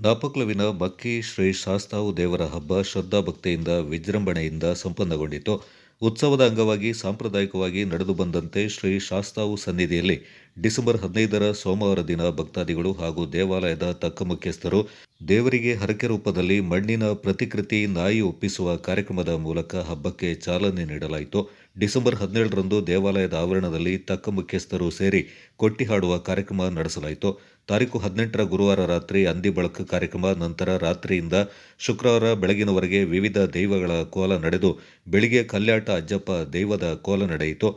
ನಾಪಕ್ಲುವಿನ ಮಕ್ಕಿ ಶ್ರೀ ಶಾಸ್ತಾವು ದೇವರ ಹಬ್ಬ ಶ್ರದ್ಧಾಭಕ್ತಿಯಿಂದ ವಿಜೃಂಭಣೆಯಿಂದ ಸಂಪನ್ನಗೊಂಡಿತು. ಉತ್ಸವದ ಅಂಗವಾಗಿ ಸಾಂಪ್ರದಾಯಿಕವಾಗಿ ನಡೆದು ಬಂದಂತೆ ಶ್ರೀ ಶಾಸ್ತಾವು ಸನ್ನಿಧಿಯಲ್ಲಿ ಡಿಸೆಂಬರ್ 15ರ ಸೋಮವಾರ ದಿನ ಭಕ್ತಾದಿಗಳು ಹಾಗೂ ದೇವಾಲಯದ ತಕ್ಕ ಮುಖ್ಯಸ್ಥರು ದೇವರಿಗೆ ಹರಕೆ ರೂಪದಲ್ಲಿ ಮಣ್ಣಿನ ಪ್ರತಿಕೃತಿ ನಾಯಿ ಒಪ್ಪಿಸುವ ಕಾರ್ಯಕ್ರಮದ ಮೂಲಕ ಹಬ್ಬಕ್ಕೆ ಚಾಲನೆ ನೀಡಲಾಯಿತು. ಡಿಸೆಂಬರ್ 17ರಂದು ದೇವಾಲಯದ ಆವರಣದಲ್ಲಿ ತಕ್ಕ ಮುಖ್ಯಸ್ಥರು ಸೇರಿ ಕೊಟ್ಟಿ ಹಾಡುವ ಕಾರ್ಯಕ್ರಮ ನಡೆಸಲಾಯಿತು. ತಾರೀಖು 18ರ ಗುರುವಾರ ರಾತ್ರಿ ಅಂದಿ ಬಳಕ ಕಾರ್ಯಕ್ರಮ, ನಂತರ ರಾತ್ರಿಯಿಂದ ಶುಕ್ರವಾರ ಬೆಳಗಿನವರೆಗೆ ವಿವಿಧ ದೈವಗಳ ಕೋಲ ನಡೆದು ಬೆಳಿಗ್ಗೆ ಕಲ್ಯಾಟ ಅಜ್ಜಪ್ಪ ದೈವದ ಕೋಲ ನಡೆಯಿತು.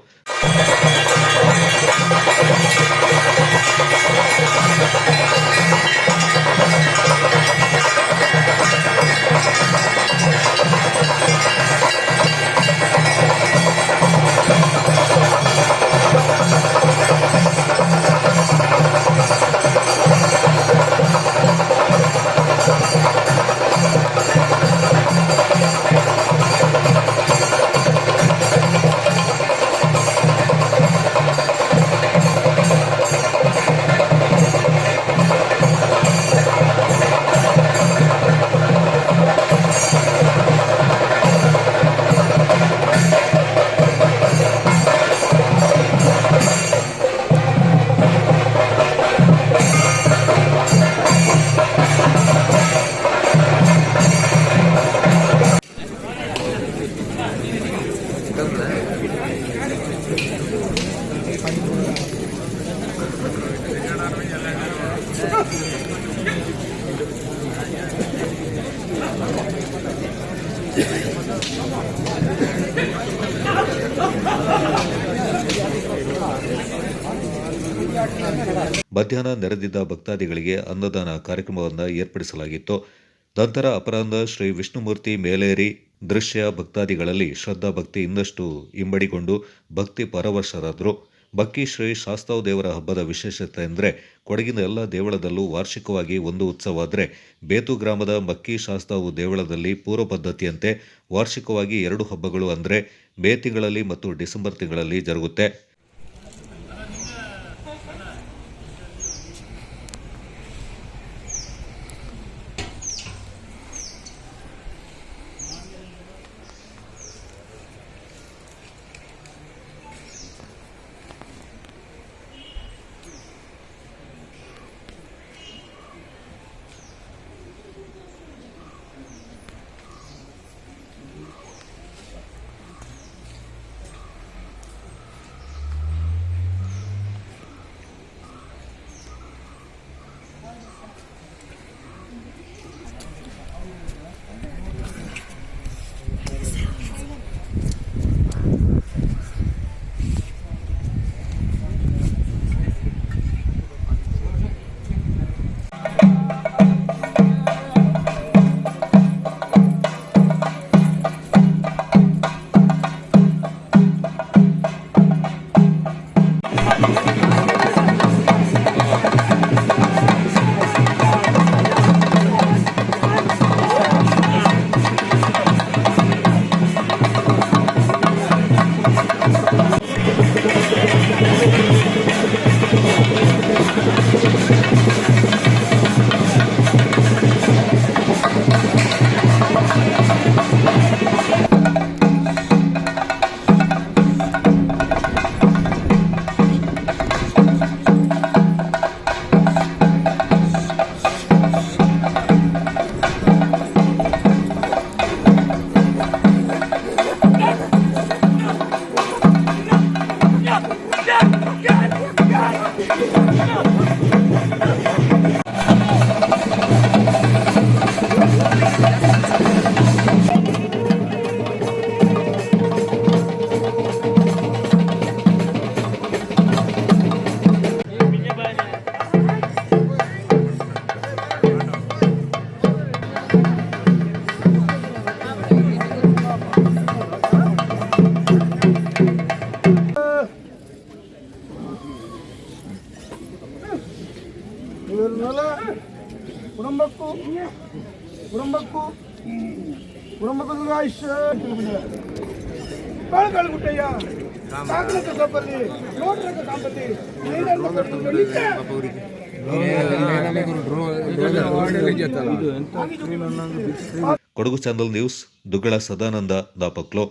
ಮಧ್ಯಾಹ್ನ ನೆರೆದಿದ್ದ ಭಕ್ತಾದಿಗಳಿಗೆ ಅನ್ನದಾನ ಕಾರ್ಯಕ್ರಮವನ್ನು ಏರ್ಪಡಿಸಲಾಗಿತ್ತು. ನಂತರ ಅಪರಾಹ್ನ ಶ್ರೀ ವಿಷ್ಣುಮೂರ್ತಿ ಮೇಲೇರಿ ದೃಶ್ಯ ಭಕ್ತಾದಿಗಳಲ್ಲಿ ಶ್ರದ್ಧಾ ಭಕ್ತಿ ಇನ್ನಷ್ಟು ಇಮ್ಮಡಿಗೊಂಡು ಭಕ್ತಿ ಪರವಶರಾದರು. ಮಕ್ಕಿ ಶ್ರೀ ಶಾಸ್ತಾವು ದೇವರ ಹಬ್ಬದ ವಿಶೇಷತೆ ಅಂದರೆ ಕೊಡಗಿನ ಎಲ್ಲ ದೇವಳದಲ್ಲೂ ವಾರ್ಷಿಕವಾಗಿ ಒಂದು ಉತ್ಸವ ಆದರೆ ಬೇತು ಗ್ರಾಮದ ಮಕ್ಕಿ ಶಾಸ್ತಾವು ದೇವಳದಲ್ಲಿ ಪೂರ್ವ ಪದ್ಧತಿಯಂತೆ ವಾರ್ಷಿಕವಾಗಿ 2 ಹಬ್ಬಗಳು ಅಂದರೆ ಮೇ ತಿಂಗಳಲ್ಲಿ ಮತ್ತು ಡಿಸೆಂಬರ್ ತಿಂಗಳಲ್ಲಿ ಜರುಗುತ್ತೆ. ಕುಟುಂಬಕ್ಕೂ ಆಯುಷ್ಯ ಕಾಳು ಗುಟ್ಟಯ್ಯ ಸಾಕಲಕ್ಕ ಸಂಪತ್ತಿ ನೋಡ್ರಕ್ಕ ಸಂಪತ್ತಿ ಕೊಡಗು ಚಾನಲ್ ನ್ಯೂಸ್ ದುಗ್ಗಳ ಸದಾನಂದ ದಾಪಕ್ಲೋ.